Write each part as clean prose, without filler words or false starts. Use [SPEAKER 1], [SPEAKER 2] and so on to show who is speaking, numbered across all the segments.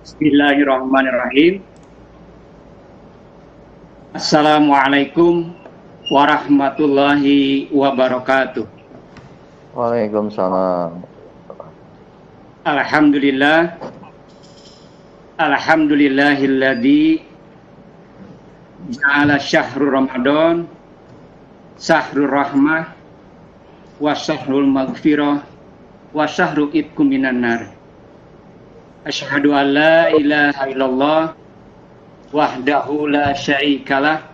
[SPEAKER 1] Bismillahirrahmanirrahim. Assalamualaikum warahmatullahi wabarakatuh.
[SPEAKER 2] Waalaikumsalam.
[SPEAKER 1] Alhamdulillah. Alhamdulillahilladzi ja'ala syahrul Ramadan syahrul rahmah wa syahrul maghfirah wa syahrul itqum minan nar. Asyhadu an la ilaha illallah wahdahu la syarikalah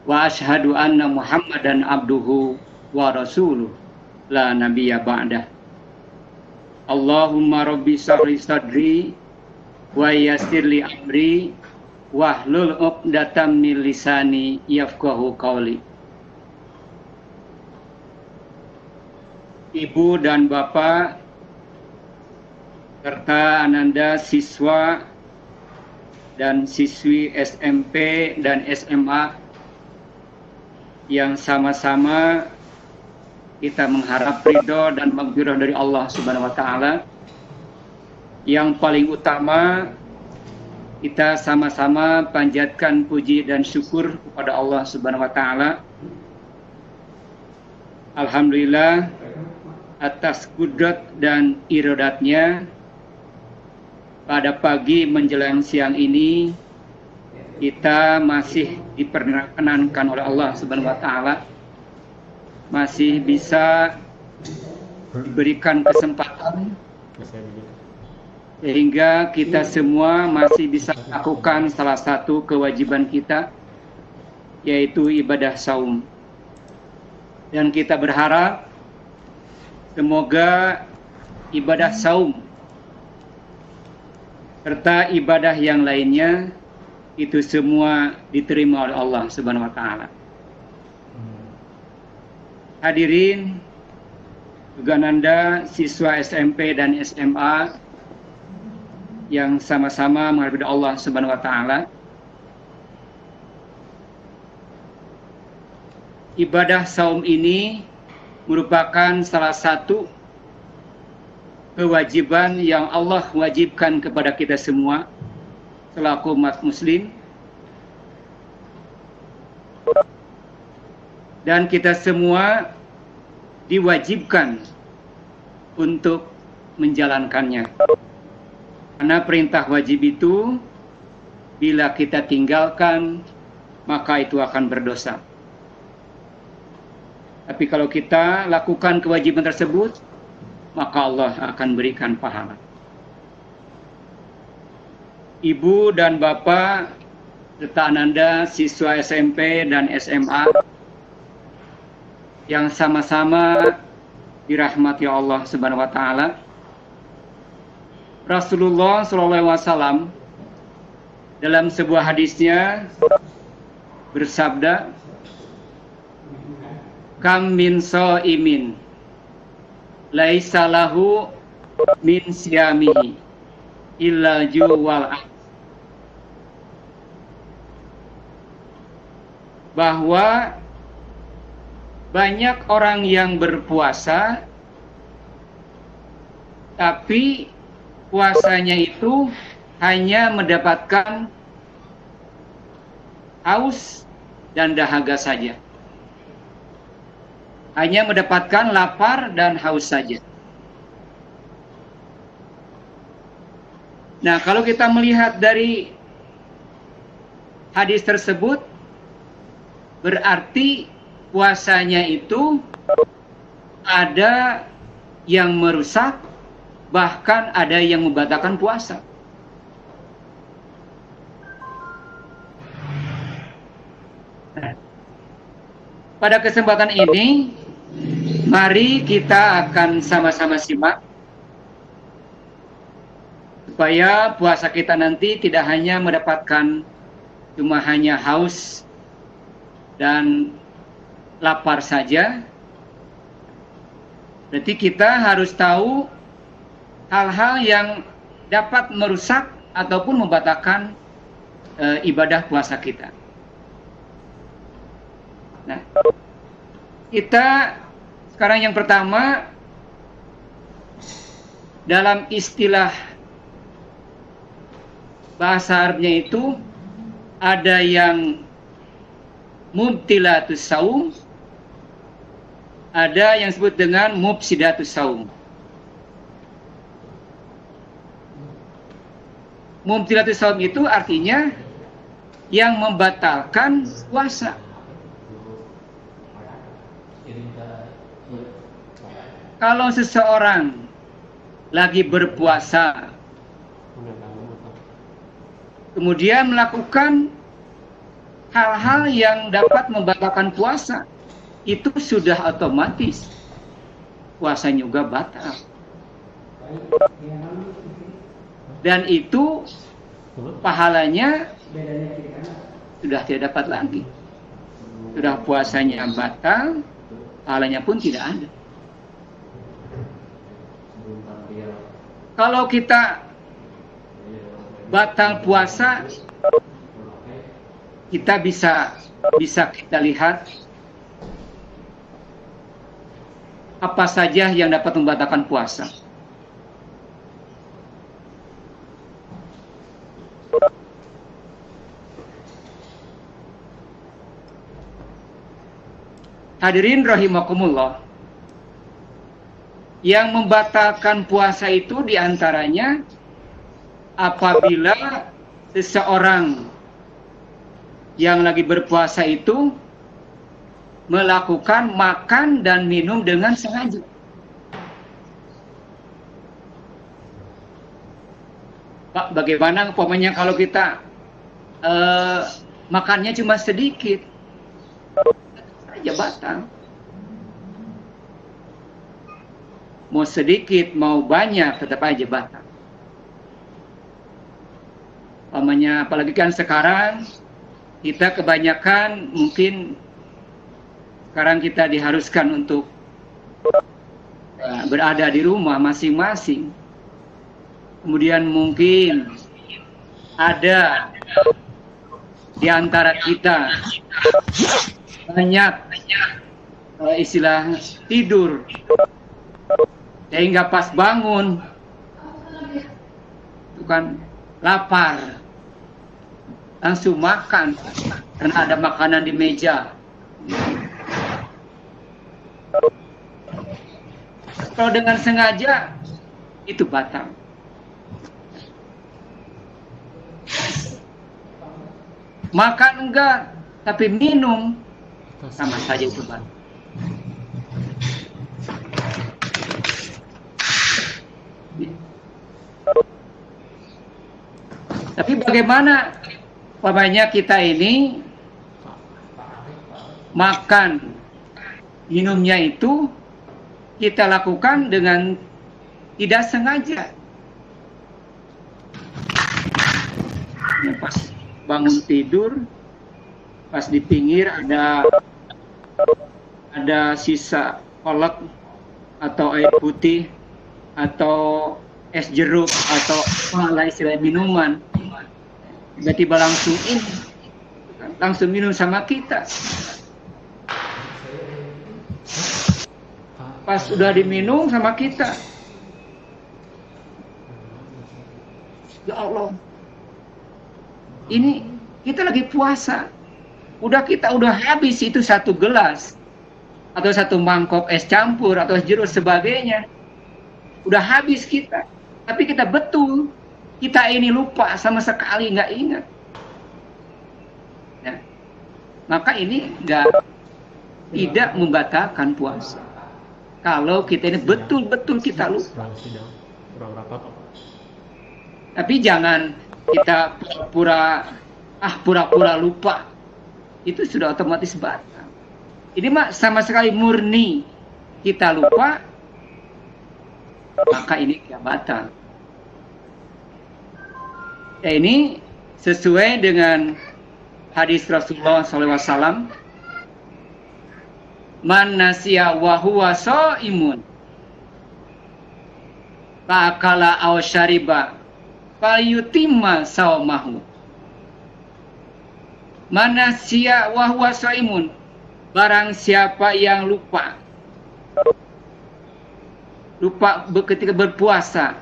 [SPEAKER 1] wa asyhadu anna Muhammadan abduhu wa rasuluh la nabiyya ba'dah. Allahumma rabbi shrah sadri wa yassir li amri wahlul 'uqdatam min lisani yafqahu qawli. Ibu dan Bapak serta Ananda siswa dan siswi SMP dan SMA yang sama-sama kita mengharap ridho dan maghfirah dari Allah Subhanahu wa taala. Yang paling utama kita sama-sama panjatkan puji dan syukur kepada Allah Subhanahu wa taala. Alhamdulillah atas kudrat dan iradatnya pada pagi menjelang siang ini kita masih diperkenankan oleh Allah Subhanahu wa taala, masih bisa diberikan kesempatan sehingga kita semua masih bisa melakukan salah satu kewajiban kita, yaitu ibadah saum. Dan kita berharap semoga ibadah saum serta ibadah yang lainnya itu semua diterima oleh Allah Subhanahu wa taala. Hadirin juga Anda siswa SMP dan SMA yang sama-sama menghargai Allah Subhanahu wa taala. Ibadah saum ini merupakan salah satu kewajiban yang Allah wajibkan kepada kita semua selaku umat muslim, dan kita semua diwajibkan untuk menjalankannya. Karena perintah wajib itu bila kita tinggalkan maka itu akan berdosa. Tapi kalau kita lakukan kewajiban tersebut, maka Allah akan berikan pahala. Ibu dan Bapak serta Ananda siswa SMP dan SMA yang sama-sama dirahmati Allah Subhanahu wa taala. Rasulullah sallallahu alaihi wasallam dalam sebuah hadisnya bersabda, "Kam min shaimin laisa lahu min siyamihi illa juwal." Bahwa banyak orang yang berpuasa tapi puasanya itu hanya mendapatkan haus dan dahaga saja. Hanya mendapatkan lapar dan haus saja. Nah, kalau kita melihat dari hadis tersebut, berarti puasanya itu ada yang merusak, bahkan ada yang membatalkan puasa. Nah, pada kesempatan ini, mari kita akan sama-sama simak supaya puasa kita nanti tidak hanya mendapatkan cuma hanya haus dan lapar saja. Berarti kita harus tahu hal-hal yang dapat merusak ataupun membatalkan ibadah puasa kita. Nah, kita sekarang yang pertama dalam istilah bahasa Arabnya itu ada yang mubtilatus saum, ada yang disebut dengan mufsidatus saum. Mubtilatus saum itu artinya yang membatalkan puasa. Kalau seseorang lagi berpuasa, kemudian melakukan hal-hal yang dapat membatalkan puasa, itu sudah otomatis puasanya juga batal. Dan itu pahalanya sudah tidak dapat lagi. Sudah puasanya batal, pahalanya pun tidak ada. Kalau kita batal puasa, kita bisa kita lihat apa saja yang dapat membatalkan puasa. Hadirin rahimakumullah, yang membatalkan puasa itu diantaranya apabila seseorang yang lagi berpuasa itu melakukan makan dan minum dengan sengaja. Pak, bagaimana umpamanya kalau kita makannya cuma sedikit, aja batal. Mau sedikit, mau banyak, tetap aja batal. Umpamanya, apalagi kan sekarang kita kebanyakan mungkin sekarang kita diharuskan untuk berada di rumah masing-masing. Kemudian mungkin ada di antara kita banyak istilah tidur, sehingga pas bangun itu kan lapar, langsung makan karena ada makanan di meja. Kalau dengan sengaja itu batal. Makan enggak, tapi minum sama saja itu batal. Tapi bagaimana umpamanya kita ini makan minumnya itu kita lakukan dengan tidak sengaja. Pas bangun tidur, pas di pinggir ada sisa kolak atau air putih atau es jeruk atau apalah istilah minuman, tiba-tiba langsung minum sama kita. Pas udah diminum sama kita, ya Allah, ini kita lagi puasa, kita udah habis itu 1 gelas atau 1 mangkok es campur atau es jeruk sebagainya, udah habis kita, tapi kita ini lupa sama sekali, nggak ingat. Nah, maka ini tidak membatalkan puasa. Kalau kita ini betul-betul kita lupa. Tapi jangan kita pura-pura lupa. Itu sudah otomatis batal. Ini mah sama sekali murni kita lupa, maka ini tidak batal. Ya, ini sesuai dengan hadis Rasulullah SAW. Man nasiya wa huwa shaimun fa akala aw syariba falyutimma shaumahu. Man nasiya wa huwa shaimun, barang siapa yang lupa ketika berpuasa,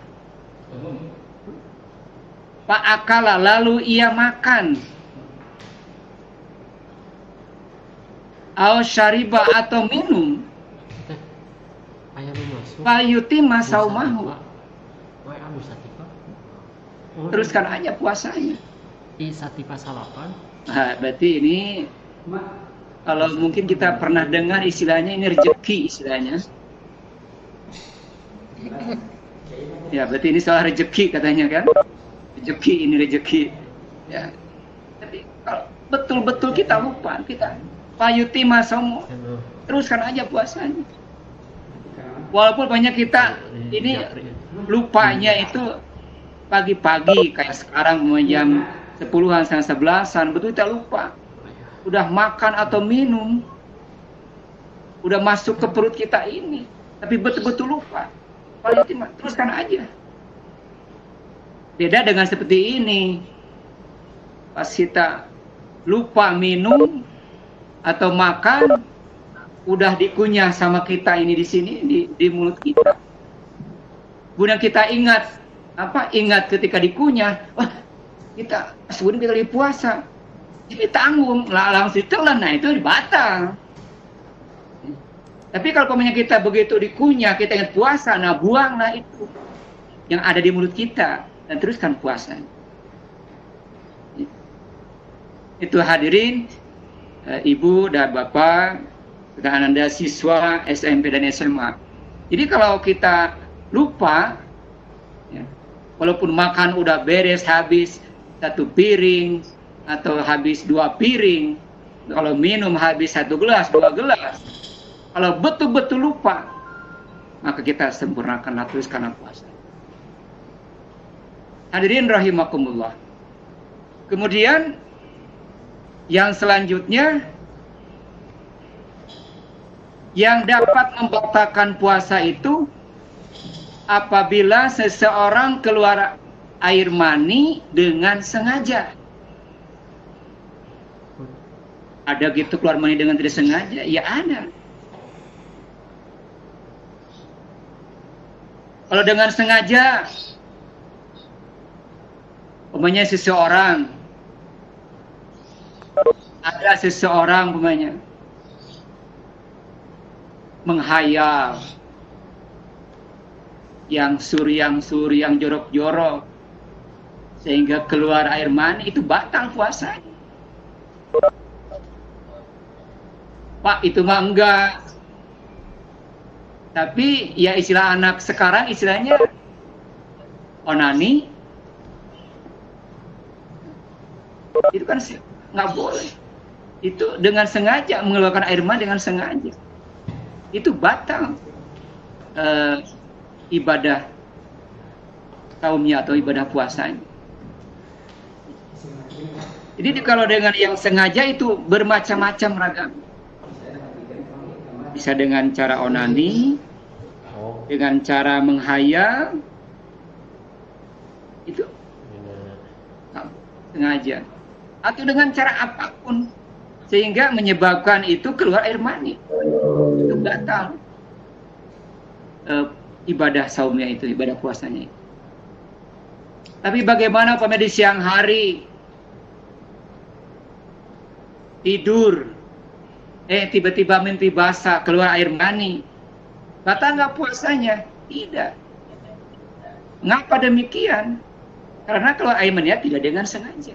[SPEAKER 1] Fa'akala, lalu ia makan. Au syariba, atau minum. Fayutimma saumahu. Teruskan aja puasanya.
[SPEAKER 2] Isatipa salapan.
[SPEAKER 1] Nah, berarti ini kalau mungkin kita pernah dengar istilahnya ini rezeki istilahnya. Ya, berarti ini soal rezeki katanya kan. Rezeki ini rezeki. Ya. Tapi kalau betul-betul kita lupa, kita fayutimma saumahu. Teruskan aja puasanya. Walaupun banyak kita ini lupanya itu pagi-pagi kayak sekarang jam 10-an sampai 11-an, betul kita lupa. Udah makan atau minum, udah masuk ke perut kita ini, tapi betul-betul lupa. Teruskan aja. Beda dengan seperti ini. Pas kita lupa minum atau makan, udah dikunyah sama kita ini di sini di mulut kita. Kemudian kita ingat ketika dikunyah, wah kita sebelum kita lagi puasa, jadi tanggung langsung ditelan, nah itu batal. Tapi kalau kita begitu dikunyah, kita ingat puasa, nah buanglah itu yang ada di mulut kita dan teruskan puasa. Itu hadirin, ibu dan bapak, dan anda siswa SMP dan SMA. Jadi kalau kita lupa, ya, walaupun makan udah beres habis 1 piring atau habis 2 piring, kalau minum habis 1 gelas, 2 gelas, kalau betul-betul lupa, maka kita sempurnakanlah teruskan puasa. Hadirin rahimakumullah. Kemudian yang selanjutnya, yang dapat membatalkan puasa itu apabila seseorang keluar air mani dengan sengaja. Ada gitu keluar mani dengan tidak sengaja? Ya ada. Kalau dengan sengaja, umpamanya seseorang, ada seseorang umpamanya menghayal yang suri, yang jorok-jorok, sehingga keluar air mani, itu batal puasanya. Pak, itu mah enggak. Tapi ya istilah anak sekarang istilahnya onani. Itu kan nggak boleh. Itu dengan sengaja, mengeluarkan air mani dengan sengaja. Itu batal ibadah kaumnya atau ibadah puasanya. Jadi kalau dengan yang sengaja itu bermacam-macam ragam. Bisa dengan cara onani, dengan cara menghayal, itu sengaja. Atau dengan cara apapun, sehingga menyebabkan itu keluar air mani. Itu batal ibadah saumnya itu, ibadah puasanya itu. Tapi bagaimana di siang hari tidur, tiba-tiba mimpi basah, keluar air mani, batal nggak puasanya? Tidak. Ngapa demikian? Karena keluar air mani tidak dengan sengaja.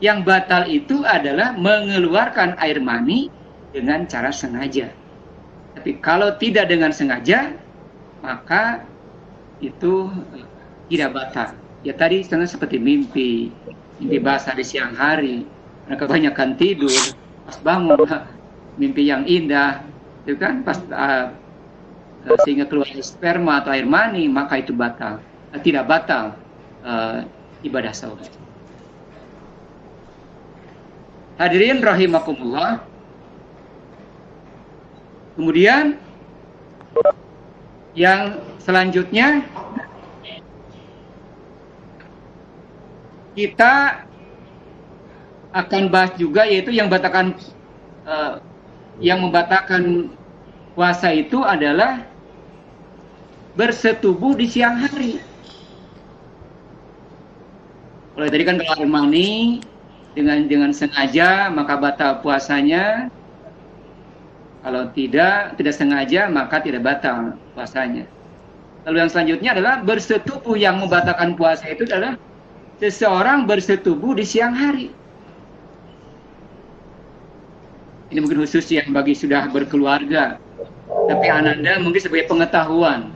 [SPEAKER 1] Yang batal itu adalah mengeluarkan air mani dengan cara sengaja. Tapi kalau tidak dengan sengaja, maka itu tidak batal. Ya tadi seperti mimpi basah di siang hari, kebanyakan tidur, pas bangun mimpi yang indah, itu kan pas sehingga keluar sperma atau air mani, maka itu batal. Tidak batal ibadah saum. Hadirin rahimakumullah. Kemudian yang selanjutnya kita akan bahas juga, yaitu yang membatalkan puasa itu adalah bersetubuh di siang hari. Kalau tadi kan keluar mani dengan sengaja maka batal puasanya. Kalau tidak sengaja maka tidak batal puasanya. Lalu yang selanjutnya adalah bersetubuh. Yang membatalkan puasa itu adalah seseorang bersetubuh di siang hari. Ini mungkin khusus yang bagi sudah berkeluarga. Tapi Ananda mungkin sebagai pengetahuan.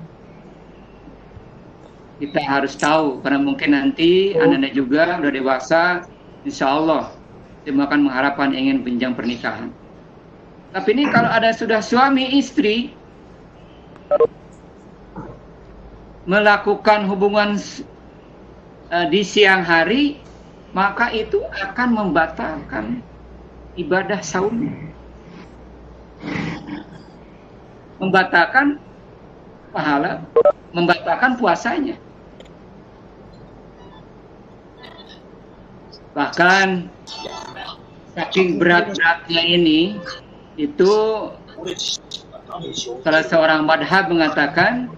[SPEAKER 1] Kita harus tahu, karena mungkin nanti Ananda juga udah dewasa, insya Allah dia akan mengharapkan ingin jenjang pernikahan. Tapi ini kalau ada sudah suami istri melakukan hubungan di siang hari, maka itu akan membatalkan ibadah saum, membatalkan pahala, membatalkan puasanya. Bahkan saking berat-beratnya ini, itu salah seorang madhab mengatakan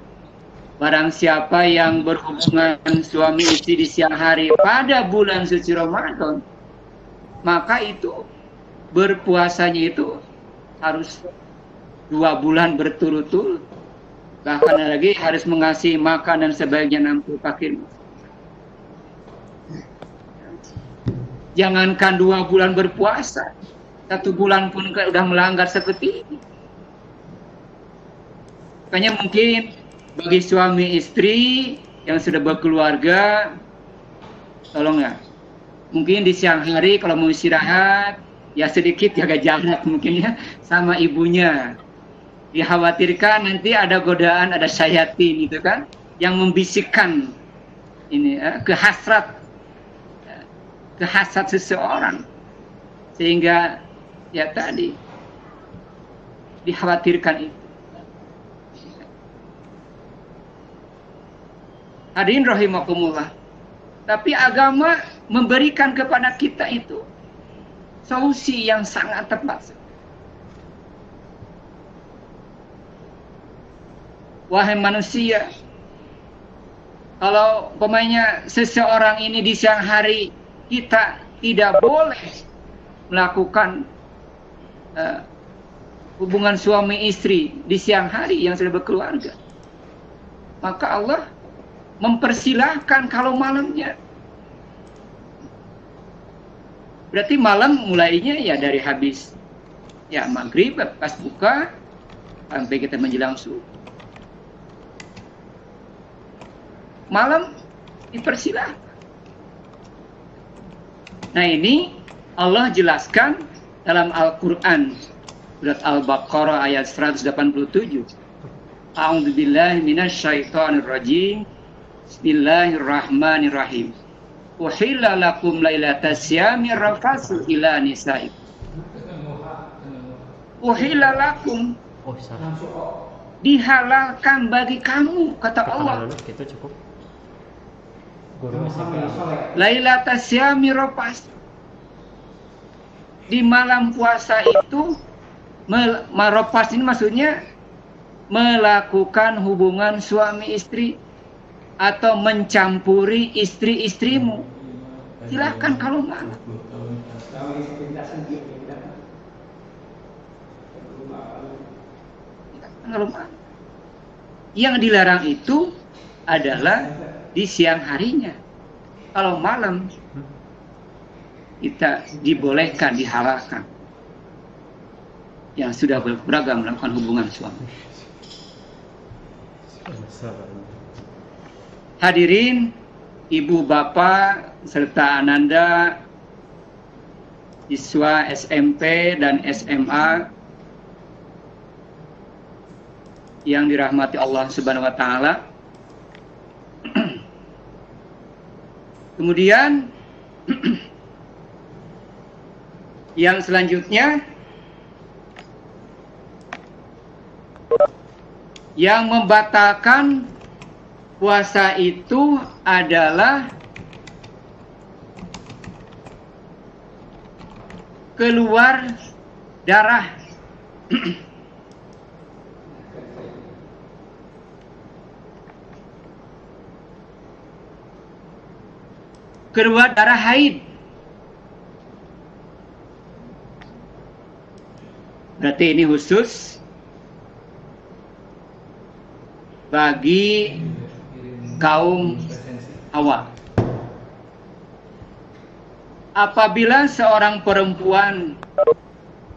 [SPEAKER 1] barang siapa yang berhubungan suami istri di siang hari pada bulan suci Ramadan, maka itu berpuasanya itu harus 2 bulan berturut-turut. Bahkan lagi harus mengasihi makan dan sebaiknya 60 fakir. Jangankan 2 bulan berpuasa, 1 bulan pun udah melanggar seperti ini. Makanya mungkin bagi suami istri yang sudah berkeluarga, tolong ya, mungkin di siang hari kalau mau istirahat, ya sedikit jaga jarak mungkin ya sama ibunya. Dikhawatirkan nanti ada godaan, ada syayatin gitu kan, yang membisikkan ini kehasrat seseorang, sehingga ya tadi dikhawatirkan itu. Hadirin rahimakumullah. Tapi agama memberikan kepada kita itu solusi yang sangat tepat. Wahai manusia, kalau umpamanya seseorang ini di siang hari kita tidak boleh melakukan hubungan suami istri di siang hari yang sudah berkeluarga, maka Allah mempersilahkan kalau malamnya. Berarti malam mulainya ya dari habis ya maghrib pas buka sampai kita menjelang subuh. Malam dipersilahkan. Nah ini Allah jelaskan dalam Al-Quran surat Al-Baqarah ayat 187. A'udzubillahi minasyaitonirrajim. Bismillahirrahmanirrahim. Uhilla lakum lailatas syami rafasu ila nisaikum. Uhilla lakum, dihalalkan bagi kamu, kata Allah.
[SPEAKER 2] Kita cukup.
[SPEAKER 1] Lailatas syami rafas, di malam puasa itu marafas ini maksudnya melakukan hubungan suami istri atau mencampuri istri-istrimu. Silahkan kalau malam. Yang dilarang itu adalah di siang harinya. Kalau malam kita dibolehkan, dihalalkan. Yang sudah beragam melakukan hubungan suami. Hadirin, ibu bapak serta Ananda, siswa SMP dan SMA yang dirahmati Allah Subhanahu wa taala. Kemudian yang selanjutnya yang membatalkan puasa itu adalah keluar darah. keluar darah haid. Berarti ini khusus bagi kaum hawa. Apabila seorang perempuan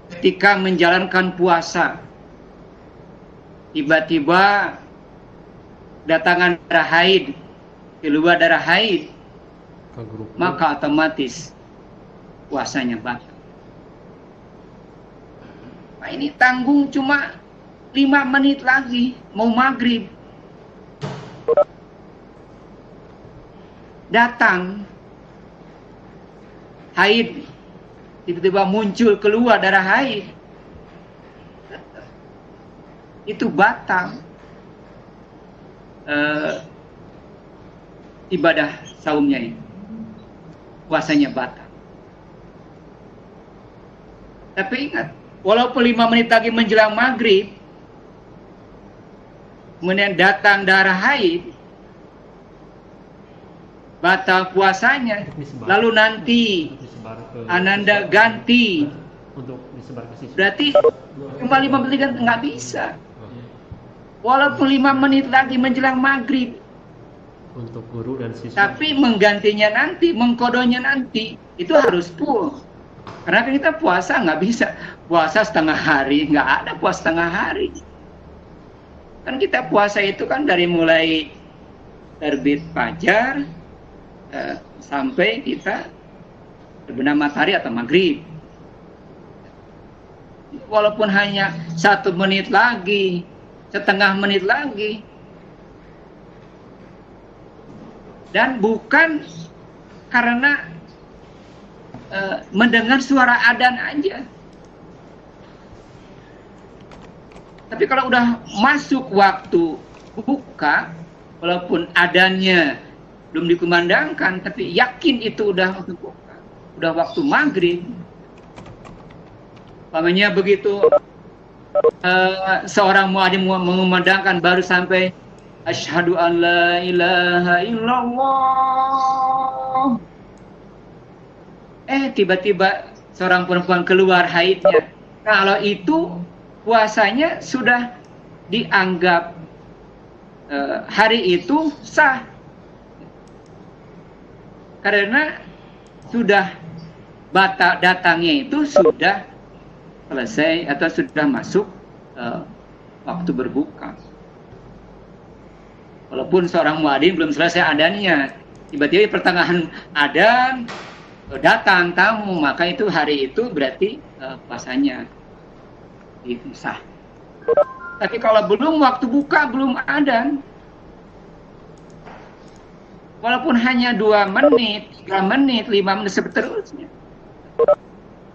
[SPEAKER 1] ketika menjalankan puasa tiba-tiba datangan darah haid, keluar darah haid, maka otomatis puasanya batal. Nah, ini tanggung cuma 5 menit lagi mau maghrib. Datang haid, tiba-tiba muncul keluar darah haid, itu batal ibadah saumnya ini, puasanya batal. Tapi ingat, walaupun 5 menit lagi menjelang maghrib, kemudian datang darah haid, batal puasanya. Lalu nanti Ananda ganti
[SPEAKER 2] untuk disebar ke siswa.
[SPEAKER 1] Berarti cuma 5 menit kan nggak bisa. Walaupun 5 menit lagi menjelang maghrib.
[SPEAKER 2] Untuk guru dan siswa.
[SPEAKER 1] Tapi menggantinya nanti, mengkodonya nanti, itu harus full. Karena kita puasa nggak bisa. Puasa setengah hari, nggak ada puasa setengah hari. Kan kita puasa itu kan dari mulai terbit fajar sampai kita terbenam matahari atau maghrib. Walaupun hanya 1 menit lagi, setengah menit lagi, dan bukan karena mendengar suara adzan aja. Tapi kalau udah masuk waktu buka, walaupun adzannya belum dikumandangkan, tapi yakin itu udah waktu buka, udah waktu maghrib. Umpamanya begitu seorang muadzin mengumandangkan baru sampai asyhadu an la ilaha illallah, tiba-tiba seorang perempuan keluar haidnya. Kalau itu puasanya sudah dianggap hari itu sah, karena sudah batal datangnya itu sudah selesai atau sudah masuk waktu berbuka. Walaupun seorang muadzin belum selesai adzannya, tiba-tiba di pertengahan adzan datang tamu, maka itu hari itu berarti puasanya itu sah. Tapi kalau belum waktu buka, belum adzan, walaupun hanya 2 menit, 3 menit, 5 menit seterusnya,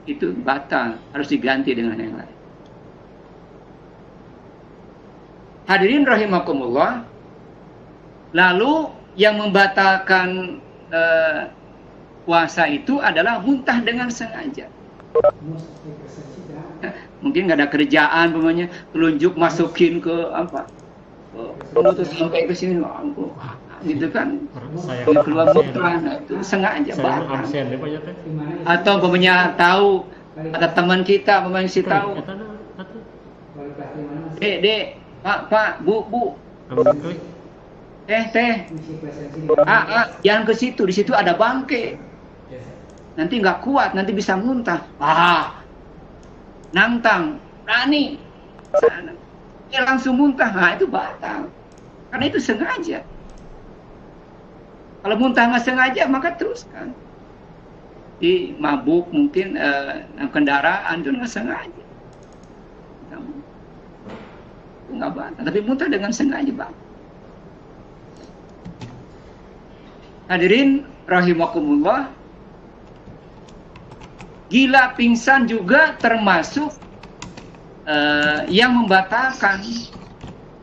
[SPEAKER 1] itu batal, harus diganti dengan yang lain. Hadirin rahimakumullah, lalu yang membatalkan puasa itu adalah muntah dengan sengaja. Mungkin nggak ada kerjaan, pokoknya telunjuk masukin ke apa, menutup sampai ke sini, gitu kan, keluar muntah, itu sengaja batal. Atau pokoknya tahu ada teman kita, pokoknya si tahu, dek, pak, bu, teh, jangan ke situ, di situ ada bangke, nanti nggak kuat, nanti bisa muntah. Nantang, berani, sana, langsung muntah, itu batal, karena itu sengaja. Kalau muntah nggak sengaja, maka teruskan. Di mabuk mungkin kendaraan itu nggak sengaja, itu nggak batal. Tapi muntah dengan sengaja batal. Hadirin rahimakumullah, gila pingsan juga termasuk yang membatalkan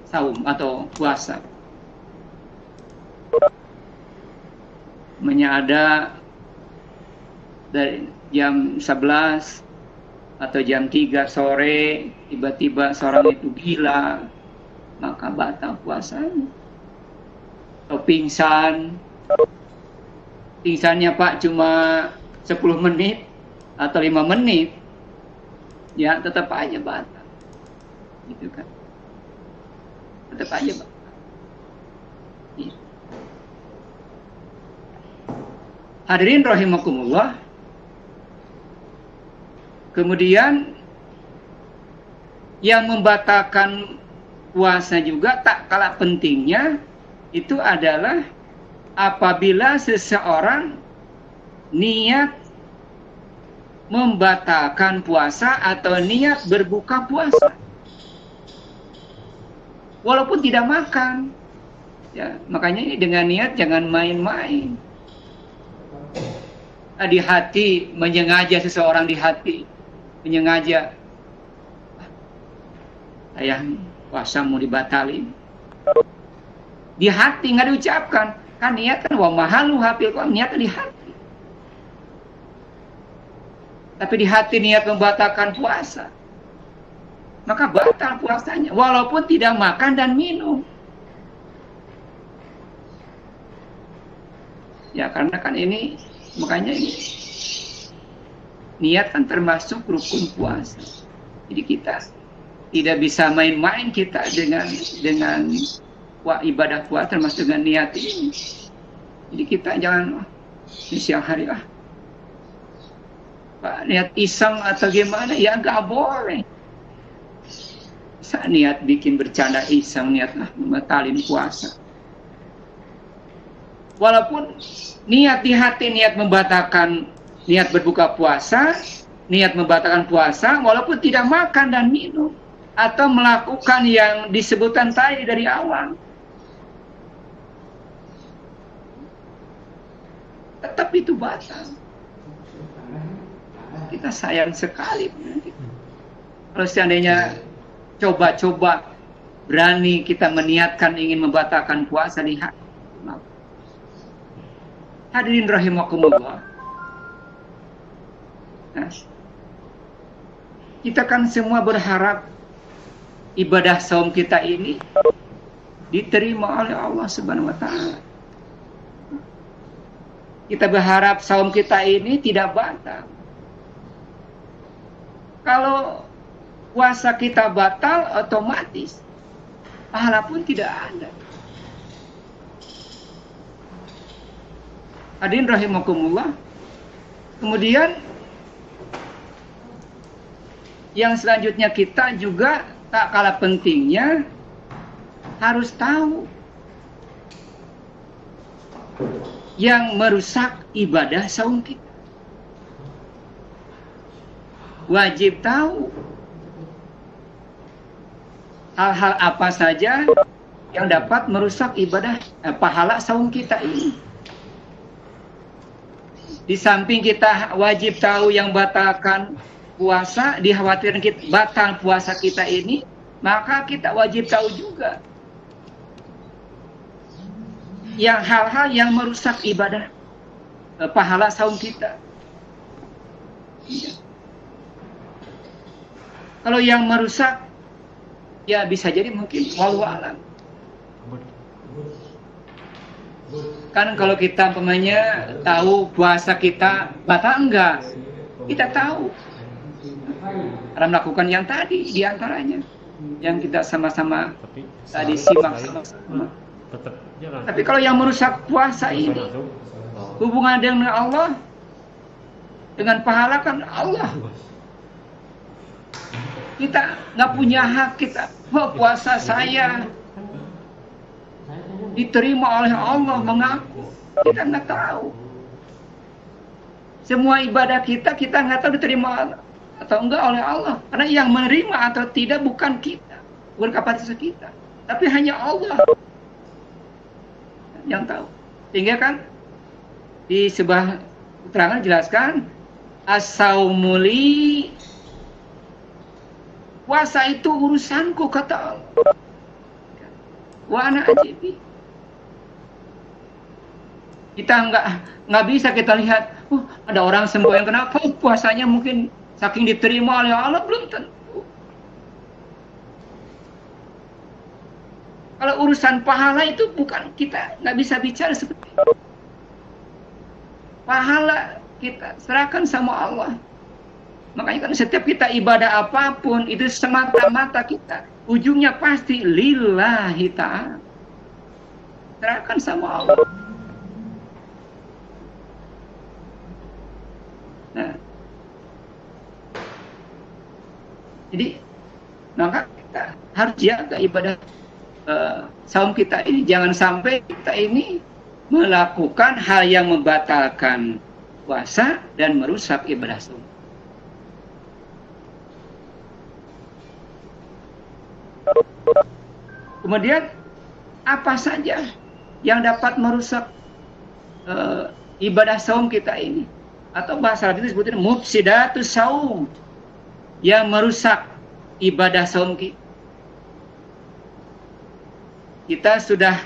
[SPEAKER 1] saum atau puasa. Ada dari jam 11 atau jam 3 sore tiba-tiba seorang itu gila, maka batal puasanya. Atau pingsan pingsannya Pak cuma 10 menit atau 5 menit, ya tetap aja batal. Gitu kan. Tetap aja batal. Ya. Hadirin rahimakumullah. Kemudian yang membatalkan puasa juga tak kalah pentingnya itu adalah apabila seseorang niat membatalkan puasa atau niat berbuka puasa walaupun tidak makan, ya makanya ini dengan niat jangan main-main. Di hati menyengaja, seseorang di hati menyengaja, ayah puasa mau dibatalin, di hati nggak diucapkan, kan niat kan wa mahalu hafil, niat di hati. Tapi di hati niat membatalkan puasa, maka batal puasanya walaupun tidak makan dan minum. Ya karena kan ini, makanya ini niat kan termasuk rukun puasa. Jadi kita tidak bisa main-main kita dengan ibadah puasa termasuk dengan niat ini. Jadi kita jangan di siang hari Pak niat iseng atau gimana, ya nggak boleh. Bisa niat bikin bercanda iseng, niat membatalin puasa. Walaupun niat di hati niat membatalkan, niat berbuka puasa, niat membatalkan puasa, walaupun tidak makan dan minum atau melakukan yang disebutkan tadi dari awal, tetap itu batal. Kita sayang sekali. Kalau seandainya coba-coba berani kita meniatkan ingin membatalkan puasa di hati. Hadirin rahimakumullah. Nah, kita kan semua berharap ibadah saum kita ini diterima oleh Allah Subhanahu wa taala. Kita berharap saum kita ini tidak batal. Kalau puasa kita batal, otomatis pahala pun tidak ada. Hadirin rahimakumullah. Kemudian yang selanjutnya kita juga tak kalah pentingnya harus tahu yang merusak ibadah saum kita. Wajib tahu hal-hal apa saja yang dapat merusak ibadah pahala saum kita ini. Di samping kita wajib tahu yang batalkan puasa, dikhawatirkan kita batal puasa kita ini, maka kita wajib tahu juga yang hal-hal yang merusak ibadah pahala saum kita. Kalau yang merusak, ya bisa jadi mungkin wallahu a'lam. Kan kalau kita umpamanya tahu puasa kita batal enggak, kita tahu. Karena melakukan yang tadi diantaranya, yang kita sama-sama tadi simak sama-sama. Tapi kalau yang merusak puasa ini, hubungan dengan Allah, dengan pahala kan Allah. Kita nggak punya hak kita, puasa saya diterima oleh Allah, mengaku. Kita nggak tahu. Semua ibadah kita nggak tahu diterima atau enggak oleh Allah. Karena yang menerima atau tidak bukan kita, bukan kapasitas kita, tapi hanya Allah yang tahu. Sehingga kan di sebuah keterangan jelaskan as-saumuli, puasa itu urusanku kata Allah. Wa ana ajibi. Kita nggak bisa kita lihat, ada orang sembahyang kenapa puasanya mungkin saking diterima oleh Allah, belum tentu. Kalau urusan pahala itu bukan, kita nggak bisa bicara seperti itu. pahala kita serahkan sama Allah. Makanya kan setiap kita ibadah apapun itu semata-mata kita ujungnya pasti lillahi ta'ala. Serahkan sama Allah. Nah, jadi maka kita harus jaga ibadah saum kita ini, jangan sampai kita ini melakukan hal yang membatalkan puasa dan merusak ibadah saum. Kemudian apa saja yang dapat merusak ibadah saum kita ini, atau bahasa Arab itu disebutnya mufsidatus saum, yang merusak ibadah saum kita. Kita sudah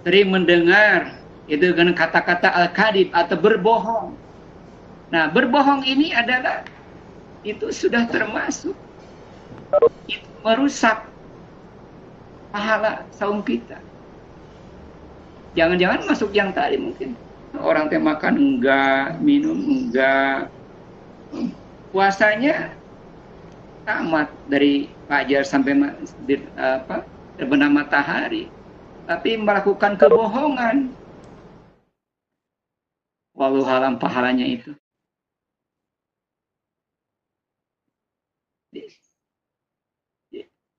[SPEAKER 1] sering mendengar itu dengan kata-kata al-kadhib atau berbohong. Nah, berbohong ini adalah itu sudah termasuk itu merusak pahala saum kita. Jangan-jangan masuk yang tadi mungkin orang teh makan enggak, minum enggak, puasanya tamat dari fajar sampai terbenam matahari, tapi melakukan kebohongan. Walau halam pahalanya itu.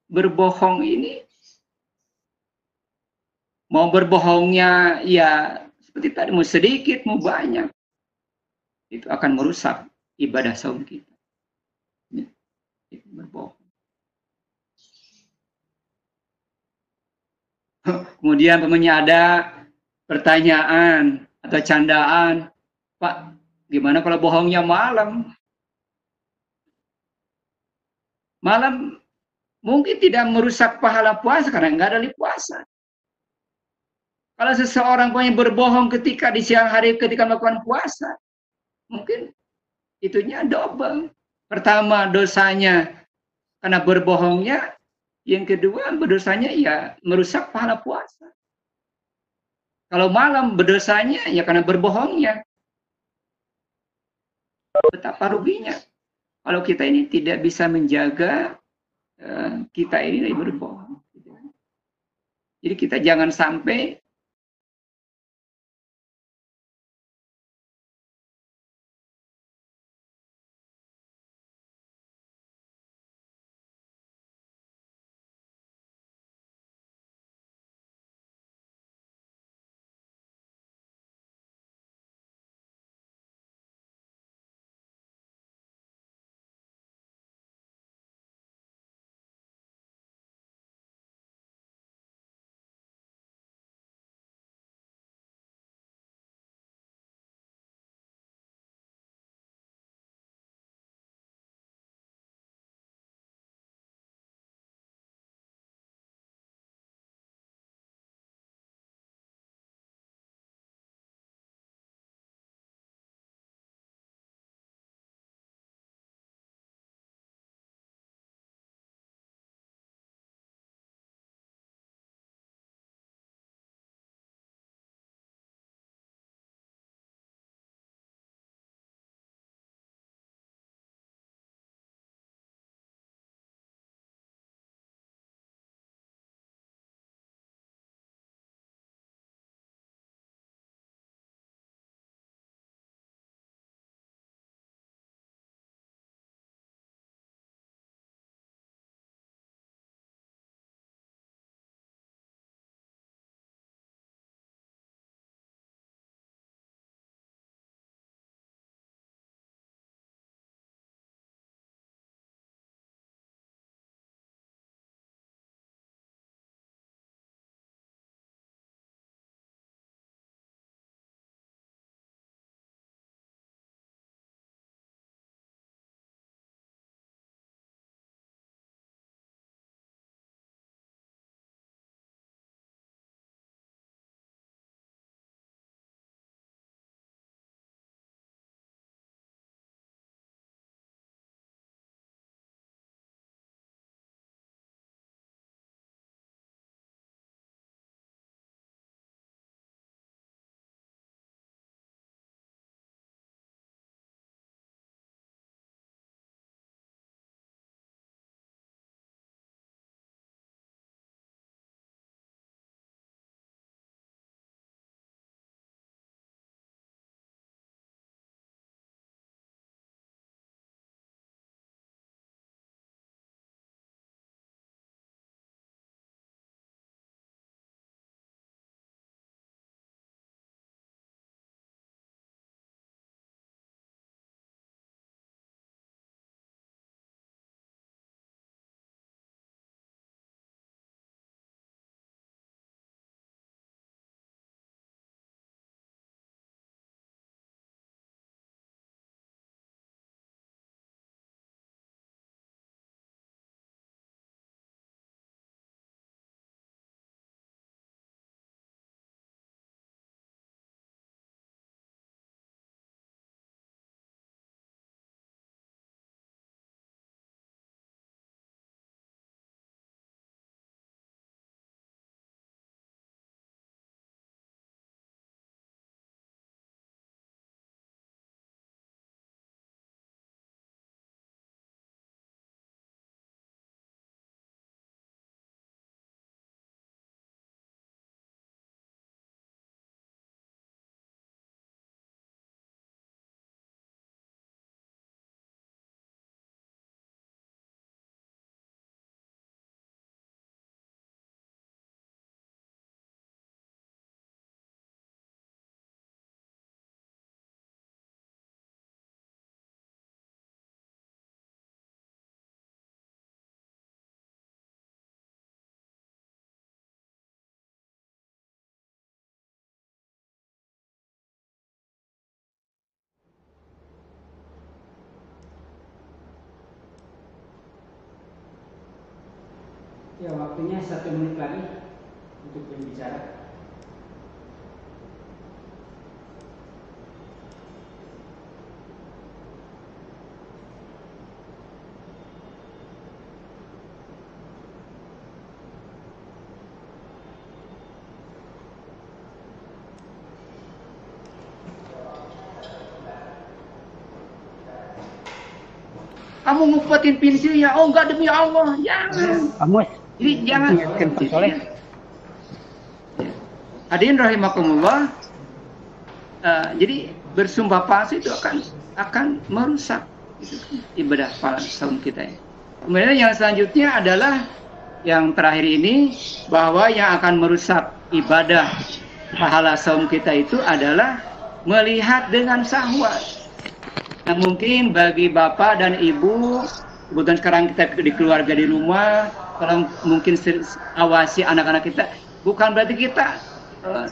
[SPEAKER 1] Berbohong ini, mau berbohongnya ya seperti tadi, mau sedikit mau banyak, itu akan merusak ibadah saum kita. Itu berbohong. Kemudian ada pertanyaan atau candaan, Pak, gimana kalau bohongnya malam? Malam mungkin tidak merusak pahala puasa karena nggak ada puasa. Kalau seseorang punya berbohong ketika di siang hari ketika melakukan puasa, mungkin itunya double. Pertama dosanya karena berbohongnya, yang kedua berdosanya ya merusak pahala puasa. Kalau malam berdosanya ya karena berbohongnya. Betapa ruginya kalau kita ini tidak bisa menjaga kita ini dari berbohong. Jadi kita jangan sampai
[SPEAKER 3] Ya, waktunya 1 menit lagi untuk berbicara.
[SPEAKER 1] Kamu ngumpetin pensil ya? Oh enggak, demi Allah, jangan.
[SPEAKER 3] Amos,
[SPEAKER 1] Jadi jangan.
[SPEAKER 3] soleh.
[SPEAKER 1] Hadirin rahimakumullah. Jadi bersumpah palsu itu akan merusak ibadah saum kita. Kemudian yang selanjutnya adalah yang terakhir ini, bahwa yang akan merusak ibadah pahala saum kita itu adalah melihat dengan syahwat. Nah, mungkin bagi bapak dan ibu, kebetulan sekarang kita di keluarga di rumah, kalau mungkin awasi anak-anak kita, bukan berarti kita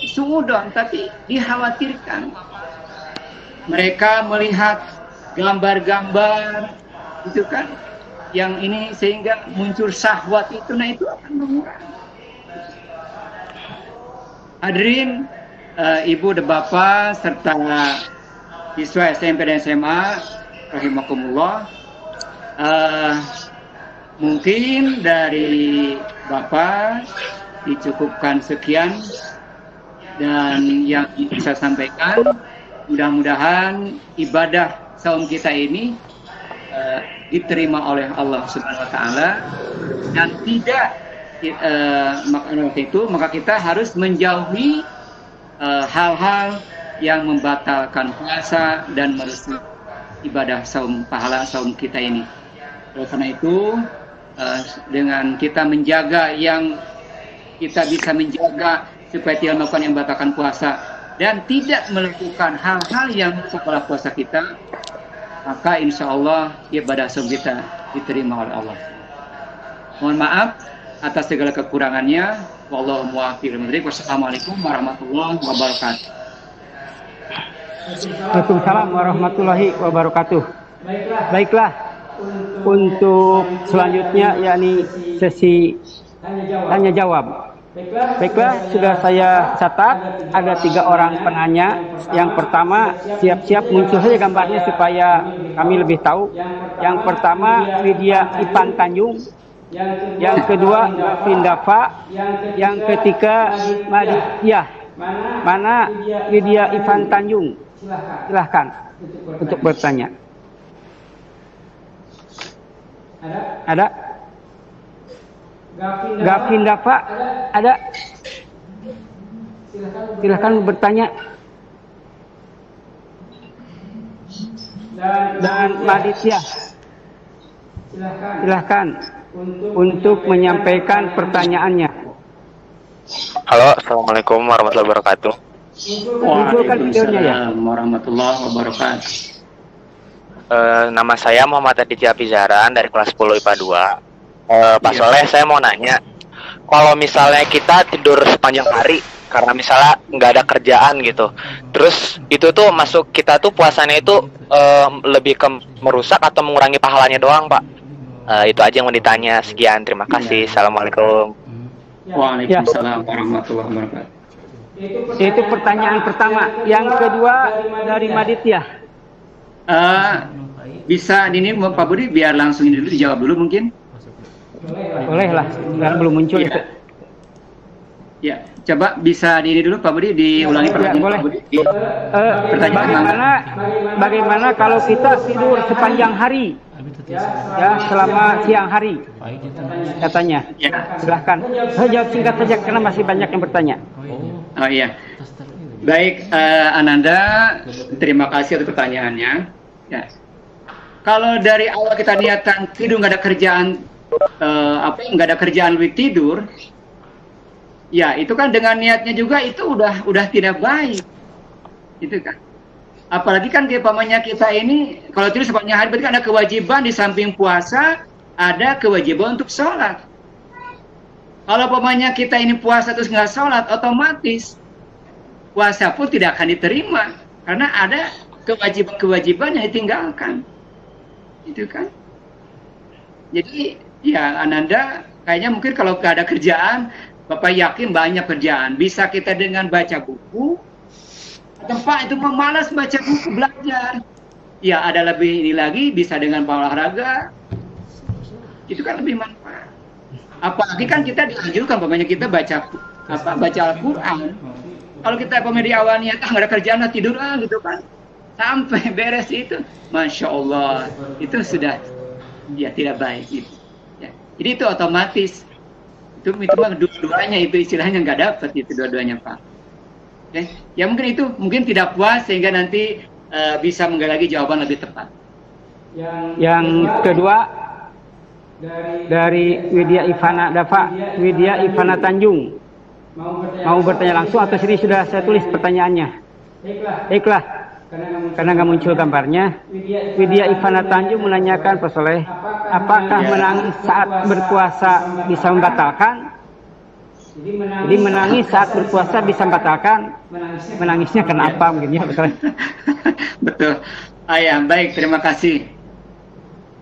[SPEAKER 1] suudon, tapi dikhawatirkan. Mereka melihat gambar-gambar, itu kan, yang ini sehingga muncul syahwat itu, nah itu akan mengurangi. Hadirin, ibu dan bapak serta siswa SMP dan SMA rahimakumullah, mungkin dari bapak dicukupkan sekian, dan yang bisa sampaikan mudah-mudahan ibadah saum kita ini diterima oleh Allah Subhanahu wa taala, dan tidak maka kita harus menjauhi hal-hal yang membatalkan puasa dan merusak ibadah saum, pahala saum kita ini. Oleh karena itu, dengan kita menjaga yang kita bisa menjaga supaya tidak melakukan yang membatalkan puasa dan tidak melakukan hal-hal yang setelah puasa kita, maka insya Allah ibadah saum kita diterima oleh Allah. Mohon maaf atas segala kekurangannya. Wallahu muwaffiq. Wassalamualaikum warahmatullahi wabarakatuh.
[SPEAKER 3] Waalaikumsalam warahmatullahi wabarakatuh. Baiklah, untuk selanjutnya yakni sesi tanya jawab. Baiklah, sudah saya catat ada 3 orang penanya. Yang pertama, siap-siap muncul saja gambarnya supaya kami lebih tahu. Yang pertama, Widya Ipan Tanjung. Yang kedua, Vindafa. Yang ketiga, Madiyah. Mana Widya Ivan Tanjung? Silahkan untuk bertanya. Ada? Gavin Dafa? Ada? Silahkan bertanya. Dan Maditya, silahkan untuk menyampaikan pertanyaannya.
[SPEAKER 4] Halo, assalamualaikum warahmatullahi wabarakatuh.
[SPEAKER 1] Waalaikumsalam warahmatullahi wabarakatuh.
[SPEAKER 4] Nama saya Muhammad Aditya Pizaran dari kelas 10 IPA 2. Pak Soleh, saya mau nanya, kalau misalnya kita tidur sepanjang hari karena misalnya nggak ada kerjaan gitu, terus itu tuh masuk kita tuh puasanya itu lebih ke merusak atau mengurangi pahalanya doang, Pak? Itu aja yang mau ditanya. Sekian, terima kasih. Assalamualaikum.
[SPEAKER 1] Waalaikumsalam warahmatullahi wabarakatuh.
[SPEAKER 3] Itu pertanyaan pertama. Yang kedua dari Maditya.
[SPEAKER 1] Bisa ini Pak Budi biar langsung ini dulu dijawab dulu mungkin.
[SPEAKER 3] Boleh lah, belum muncul itu.
[SPEAKER 1] Ya, coba bisa di ini dulu Pak Budi diulangi pertanyaan
[SPEAKER 3] boleh.
[SPEAKER 1] Pak Budi.
[SPEAKER 3] Bagaimana kalau kita tidur sepanjang hari? Ya, selama siang hari. Katanya.
[SPEAKER 1] Ya.
[SPEAKER 3] Silahkan. Saya jawab singkat saja karena masih banyak yang bertanya.
[SPEAKER 1] Oh iya. Baik, Ananda, terima kasih atas pertanyaannya. Ya. Kalau dari awal kita niatan tidur nggak ada kerjaan, nggak ada kerjaan lebih tidur, ya itu kan dengan niatnya juga itu udah tidak baik, gitu kan. Apalagi kan pamannya kita ini kalau tidur sepanjang hari berarti kan ada kewajiban di samping puasa, ada kewajiban untuk sholat. Kalau pamannya kita ini puasa terus nggak sholat, otomatis puasa pun tidak akan diterima karena ada kewajiban-kewajiban yang ditinggalkan, itu kan. Jadi ya Ananda Kayaknya mungkin kalau nggak ada kerjaan, Bapak yakin banyak kerjaan. Bisa kita dengan baca buku, atau Pak itu malas baca buku belajar. Ya ada lebih ini lagi, bisa dengan olahraga. Itu kan lebih manfaat. Apalagi kan kita dianjurkan, pokoknya kita baca Al-Quran. Kalau kita di awalnya nggak ada kerjaan, tidur gitu kan. Sampai beres itu, Masya Allah, itu sudah ya tidak baik gitu. Ya. Jadi itu otomatis itu mah dua-duanya itu istilahnya nggak dapat itu dua-duanya Pak. Okay. Ya mungkin tidak puas sehingga nanti bisa menggali lagi jawaban lebih tepat.
[SPEAKER 3] Yang kedua dari Widya Ivana Tanjung, mau bertanya langsung atau sini sudah saya tulis pertanyaannya? Baiklah, karena nggak muncul gambarnya. Widya Ivana Tanjung menanyakan Pak Soleh, apakah menangis saat berpuasa bisa membatalkan? Jadi menangis saat berpuasa bisa membatalkan? Menangisnya kenapa mungkin ya Pak Soleh?
[SPEAKER 1] Betul. Ya, baik, terima kasih.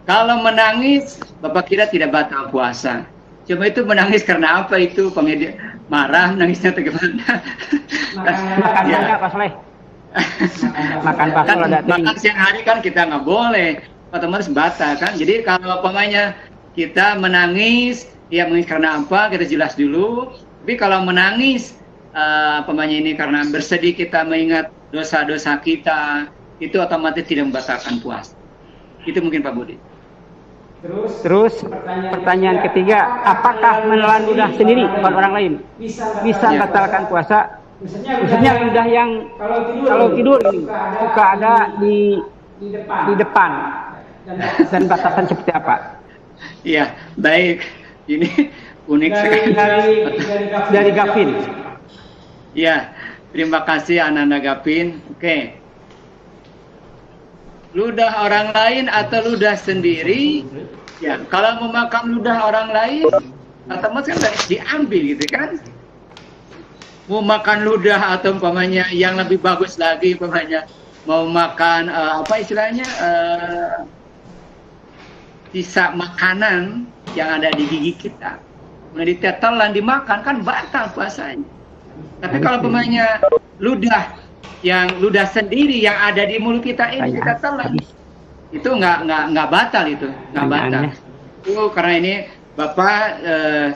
[SPEAKER 1] Kalau menangis, Bapak kira tidak batal puasa. Cuma itu menangis karena apa itu? Marah, nangisnya atau gimana?
[SPEAKER 3] Makan banyak Pak Soleh. Makan pas
[SPEAKER 1] kan, makan siang hari kan kita nggak boleh, otomatis batal kan. Jadi kalau pemainnya kita menangis, ya menangis karena apa? Kita jelas dulu. Tapi kalau menangis pemainnya ini karena bersedih kita mengingat dosa-dosa kita, itu otomatis tidak membatalkan puasa. Itu mungkin Pak Budi.
[SPEAKER 3] Terus pertanyaan ketiga, apakah menelan ludah sendiri bukan orang lain bisa membatalkan puasa? Maksudnya ludah yang kalau tidur ini suka ada di depan dan batasan seperti apa?
[SPEAKER 1] Iya, baik. Ini unik sekali.
[SPEAKER 3] Dari Gavin.
[SPEAKER 1] Iya, terima kasih Ananda Gavin. Oke. Ludah orang lain atau ludah sendiri? Ya, kalau memakan ludah orang lain, otomatis kan diambil gitu kan? Mau makan ludah atau umpamanya yang lebih bagus lagi, umpamanya mau makan apa istilahnya sisa makanan yang ada di gigi kita, kemudian ditetelan dimakan kan batal puasanya. Tapi kalau umpamanya ludah sendiri yang ada di mulut kita ini kita telan, itu nggak batal itu, nggak batal. Itu karena ini Bapak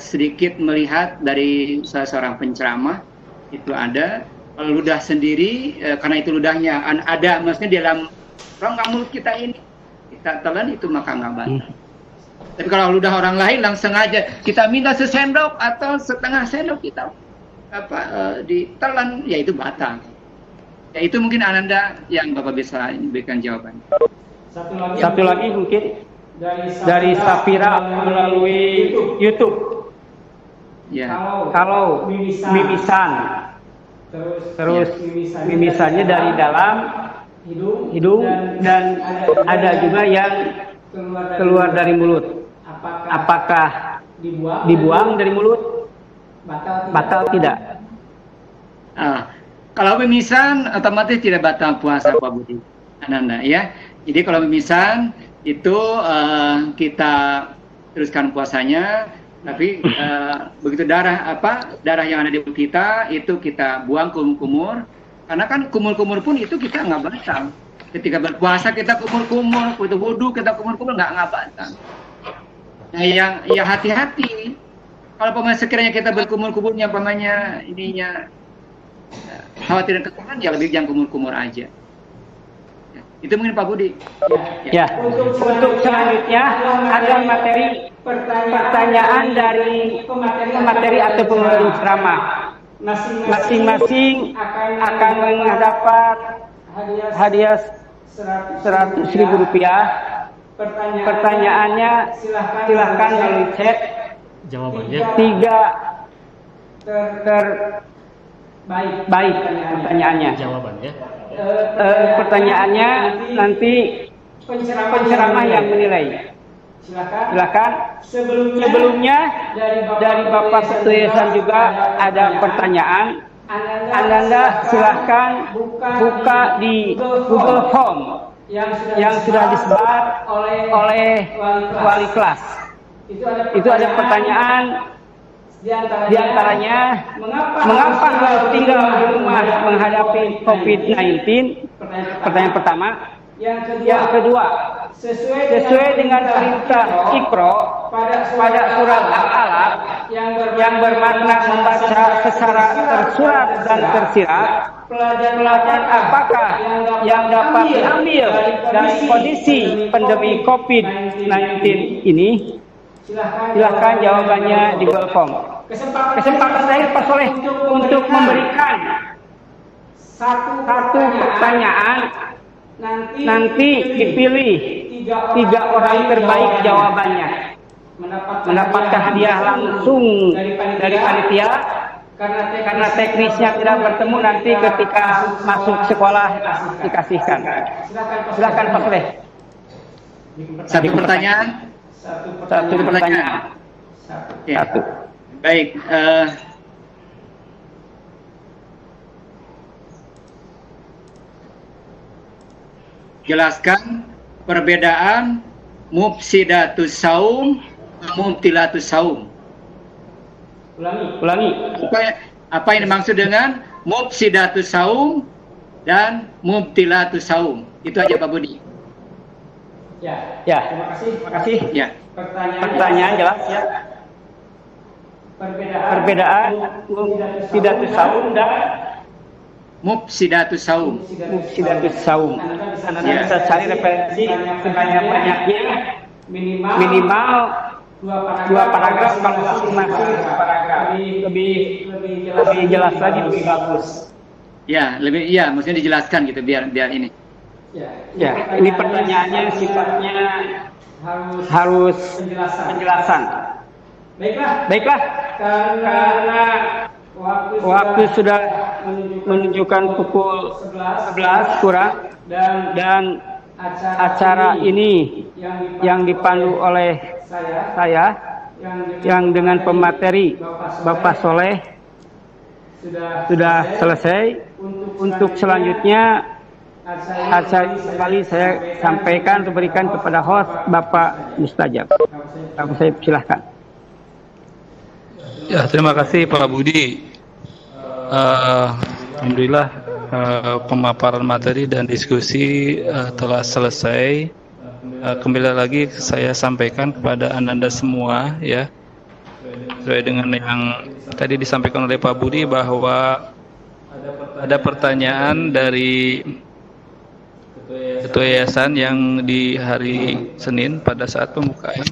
[SPEAKER 1] sedikit melihat dari salah seorang penceramah itu ada kalau ludah sendiri karena itu ludahnya ada maksudnya di dalam rongga mulut kita ini kita telan itu maka nggak batal. Tapi kalau ludah orang lain langsung aja kita minta sesendok atau setengah sendok kita ditelan, ya itu batal. Ya itu mungkin Ananda yang Bapak bisa berikan jawaban.
[SPEAKER 3] Satu lagi mungkin dari Safira melalui YouTube.
[SPEAKER 1] Ya.
[SPEAKER 3] Kalau mimisan, terus mimisannya dari dalam hidung dan ada juga yang keluar dari mulut. Apakah dibuang dari mulut? Batal tidak?
[SPEAKER 1] Kalau mimisan otomatis tidak batal puasa Pak Budi Ananda ya. Jadi kalau mimisan itu kita teruskan puasanya. Tapi begitu darah yang ada di mulut kita itu kita buang kumur-kumur, karena kan kumur-kumur pun itu kita nggak batal. Ketika berpuasa kita kumur-kumur, waktu wudu kita kumur-kumur nggak batal. Nah yang hati-hati kalau sekiranya kita berkumur-kumurnya ininya khawatir kesalahan ya lebih jangan kumur-kumur aja. Itu mungkin Pak Budi.
[SPEAKER 3] Ya. Untuk selanjutnya ada pertanyaan dari pemateri atau pemberi ceramah. Masing-masing akan mendapat hadiah Rp100.000. Pertanyaannya silahkan melalui chat.
[SPEAKER 2] Jawabannya
[SPEAKER 3] 3 baik pertanyaannya.
[SPEAKER 2] Jawabannya.
[SPEAKER 3] Pertanyaannya nanti penceramah yang menilai. Silakan. Sebelumnya dari Bapak Ketua Yayasan juga ada pertanyaan. Anda silakan buka di Google Form yang sudah disebar oleh wali kelas. Itu ada pertanyaan di antaranya, mengapa harus tinggal di rumah menghadapi COVID-19? Pertanyaan pertama. Yang kedua, sesuai dengan perintah Iqra pada surat Al-Alaq yang bermakna membaca secara tersurat dan tersirat, pelajaran apakah yang dapat diambil dari kondisi pandemi COVID-19 ini? Silahkan jawabannya di Google Form. Kesempatan saya Pak Soleh untuk memberikan satu pertanyaan. Nanti dipilih 3 orang terbaik jawabannya, mendapatkan hadiah langsung dari panitia. Karena teknisnya tidak bertemu, nanti ketika masuk sekolah dikasihkan. Silakan Pak Soleh.
[SPEAKER 1] Satu pertanyaan. Ya.
[SPEAKER 3] Satu.
[SPEAKER 1] Baik. Jelaskan perbedaan mufsidatus saum dan mubtilatus saum.
[SPEAKER 3] Ulangi.
[SPEAKER 1] Apa yang dimaksud dengan mufsidatus saum dan mubtilatus saum? Itu aja Pak Budi.
[SPEAKER 3] Ya. Terima kasih.
[SPEAKER 1] Ya.
[SPEAKER 3] Pertanyaan jelas ya. Perbedaan mufsidatus saum dan
[SPEAKER 1] mufsidatus saum.
[SPEAKER 3] Mufsidatus saum. Anda bisa cari referensi sebanyak-banyaknya, minimal 2 paragraf, kalau masing-masing paragraf. Lebih jelas lagi, lebih bagus.
[SPEAKER 1] Ya, maksudnya dijelaskan gitu biar ini.
[SPEAKER 3] Ya, ini pertanyaannya sifatnya harus penjelasan. Baiklah, karena waktu sudah menunjukkan pukul 11 kurang dan acara ini yang dipandu oleh saya yang dengan pemateri Bapak Soleh sudah selesai. Untuk selanjutnya acara kembali saya sampaikan atau berikan kepada host Bapak Mustajab. Saya silahkan.
[SPEAKER 5] Ya, terima kasih Pak Budi. Alhamdulillah pemaparan materi dan diskusi telah selesai. Kembali lagi saya sampaikan kepada Anda semua ya, sesuai dengan yang tadi disampaikan oleh Pak Budi bahwa ada pertanyaan dari Ketua Yayasan yang di hari Senin pada saat pembukaan.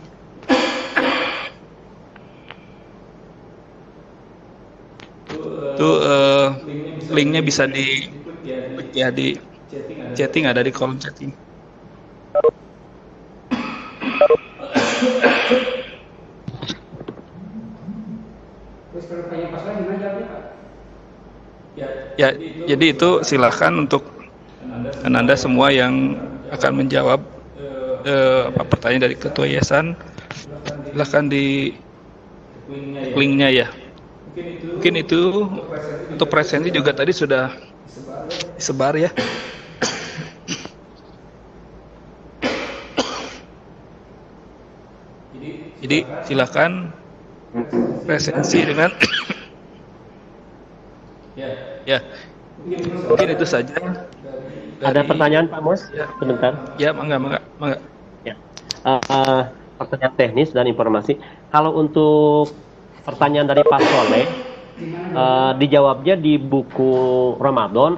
[SPEAKER 5] Itu linknya bisa di chatting, ada di kolom chatting. Ya, jadi itu silakan untuk Anda semua yang akan menjawab pertanyaan dari Ketua Yayasan, silakan di linknya ya. Mungkin itu untuk presensi juga tadi sudah disebar ya. Jadi silakan presensi dengan ya. Mungkin itu saja.
[SPEAKER 2] Ada pertanyaan Pak Mus?
[SPEAKER 5] Ya.
[SPEAKER 2] Sebentar.
[SPEAKER 5] Ya, mangga.
[SPEAKER 2] Ya. Pertanyaan teknis dan informasi. Kalau untuk pertanyaan dari Pak Soleh, dijawabnya di buku Ramadan